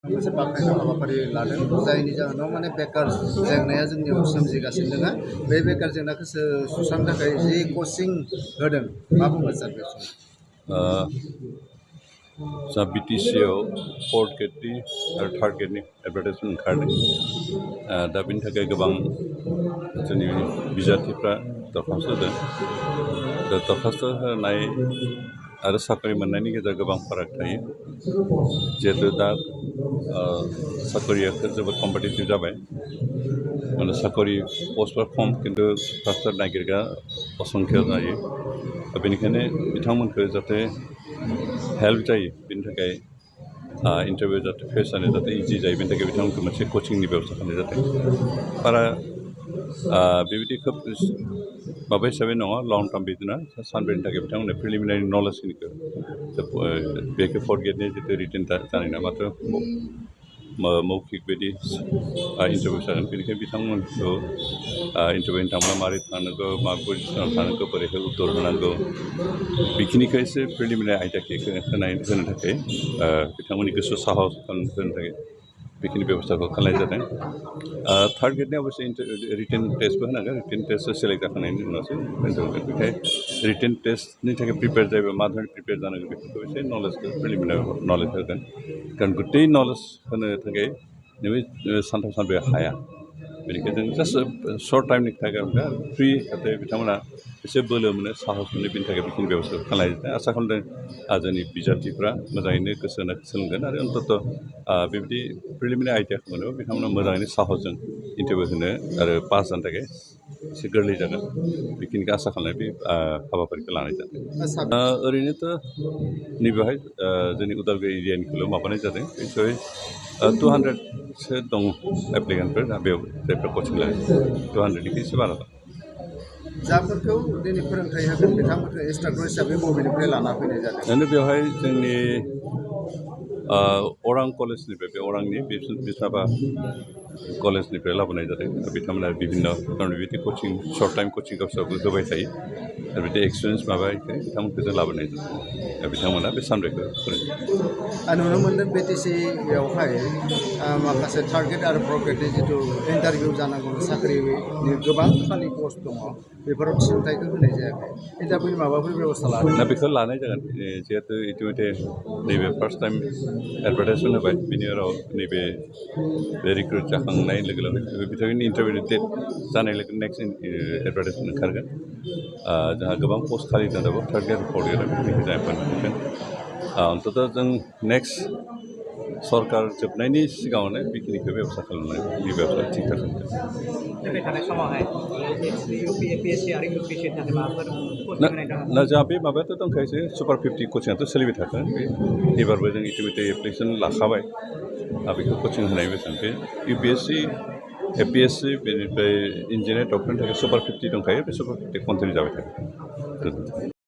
मोनसे बाखनायथाव हाबाफारि लादों जायनि जाहोनाव माने बेकार जेंनाया जोंनियाव सोमजिगासिनो दङ बे बेकार जेंनाखौ सुस्रांनो थाखाय जि कचिं होदों मा बुंगोन सार बे समाव जा बिटिसिआव फोर्थ ग्रेडनि आरो थार्ड ग्रेडनि एडभार्टाइजमेन्ट ओंखारदों दा बेनि थाखाय गोबां जोंनि बिजाथिफ्रा दरखास्त होदों दा दरखास्त होनाय आरो साख्रि मोननायनि गेजेराव गोबां फाराग थायो जिहेतु दा साख्रिया जोबोद कम्पिटिटिभ जाबाय माने साख्रि पस्टफ्रा खम खिन्थु क्लास्टार नागिरग्रा असंख्य जायो बेनिखायनो बिथांमोनखौ जाहाथे हेल्प जायो बेनि थाखाय इन्टारभिउ जाहाथे फेस जानो जाहाथे इजि जायो बेनि थाखाय बिथांमोनखौ मोनसे कचिंनि बेबस्था खालामनाय जादों बारा बेबायदि खोब माबा हिसाबै नङा लं टार्म बिदिनो सानब्रैनि थाखाय बिथांमोननो प्रिलिमिनारि नलेजखिनिखौ बेखौ फोर्थ ग्रेडनि जितु रिटेन जानाय नङा माथ्र मौखिक बायदि इन्टारभिउ जागोन बेनिखायनो बिथांमोनखौ इन्टारभिउनि थांब्ला माबोरै थानांगौ मा पजिसनाव थानांगौ बोरैहाय उत्तर होनांगौ बेखिनिखौ एसे प्रिलिमिनारि आयदाखौ होनो थाखाय बिथांमोननि गोसो साहस होनो थाखाय बेखिनि बेबस्थाखौ खालामनाय जादों थार्ड ग्रेडनि अबयसे रिटेन टेस्टबो होनांगोन रिटेन टेस्टआ सेलेक्ट जाखांनायनि उनावसो होगोन बेखाय रिटेन टेस्टनि थाखाय प्रिपेयार जायोबा मा धरনের प्रिपेयार जानांगौ बेफोरखौ एसे नलेजखौ प्रिलिमिनारि नलेज होगोन कारण गुतै नलेज होनो थाखाय नैबे सानथाम सानब्रै हाया बेनिखायनो जों जास्ट सर्ट टाइमनि थाखाय फ्रि जाहाथे बिथांमोना एसे बोलो मोनो साहस मोनो बेनि थाखाय बेखिनि बेबस्थाखौ खालामनाय जादों आसा खालामदों जोंनि बिजाथिफ्रा मोजाङैनो गोसो होना सोलोंगोन आरो अन्तत बेबायदि प्रिलिमिनारि आइडियाखौ मोनोबा बिथांमोना मोजाङैनो साहसजों इन्टारभिउ होनो आरो पास जानो थाखाय एसे गोरलै जागोन बेखिनिखौ आसा खालामनाय बे हाबाफारिखौ लानाय जादों ओरैनोथ' नैबेवहाय जोंनि उदालगुरि एरियानिखौल' माबानाय जादों निस्सय 200सो दं एप्लिकेन्टफोर दा बेयाव जायफ्रा कचिं लायो 200निख्रुइ एसे बारा दं जाफोरखौ दिनै फोरोंथाइ होगोन बिथांमोनखौ इन्सट्राक्टर हिसाबै बबेनिफ्राय लाना फैनाय जादों दानो बेवहाय जोंनि अरां कलेजनिफ्राय बे अरांनि बिस्नाबा कलेजनिफ्राय लाबोनाय जादों बिथांमोना बिभिन्न बेबायदि कचिं सर्ट टाइम कचिं गावसोराबो होबाय थायो आरो बिदि एक्सपिरियेन्स माबायैखाय बिथांमोनखौ जों लाबोनाय जादों बिथांमोना बे सानब्रैखौ फोरोङो नुनो मोनदों बिटिसियावहाय माखासे थार्ड ग्रेड आरो फोर्थ ग्रेडनि जिथु इन्टारभिउ जानांगौ साख्रिनि गोबां खालि पस्ट दङ बेफोराव थिसनथाइखौ होनाय जायाखै इन्टारभिउनि माबाफोर बेबस्था लादों दा बेखौ लानाय जागोन जिहेतु इतिमধ্যে नैबे फार्स्ट टाइम एडभार्टाइजमेन्ट होबाय बिनि उनाव नैबे रिक्रुट जाखांनाय लोगो लोगो बिथांमोननि इन्टारभिउनि डेट जानाय लोगो नेक्स्ट एडभार्टाइजमेन्ट ओंखारगोन जोंहा गोबां पस्ट खालि दंबावो थार्ड ग्रेड फोर्थ ग्रेड बेखौ जों मोनगोन अन्तत जों नेक्स्ट सरकार जोबनायनि सिगाङावनो बेखिनिखौ बेबस्था खालामनायनि बेबस्था थिग जागोन फैबाय थानाय समावहाय एपिएससि आरो इउपिएससिनि थाखाय माबाफोर कचिं होनाय दङ ना जोंहा बे माबायाथ' दंखायोसो सुपार 50 कचिंआथ' सोलिबाय थागोन एबारबो जों इतिमধ্যে एप्लिकेसन लाखाबाय बेखौ कचिं होनाय बेसेन बे इउपिएससि एपिएससि बेनिफ्राय इन्जिनियार डक्टरनि थाखाय सुपार 50 दंखायो बे सुपार 50 कन्टिनिउ जाबाय थागोन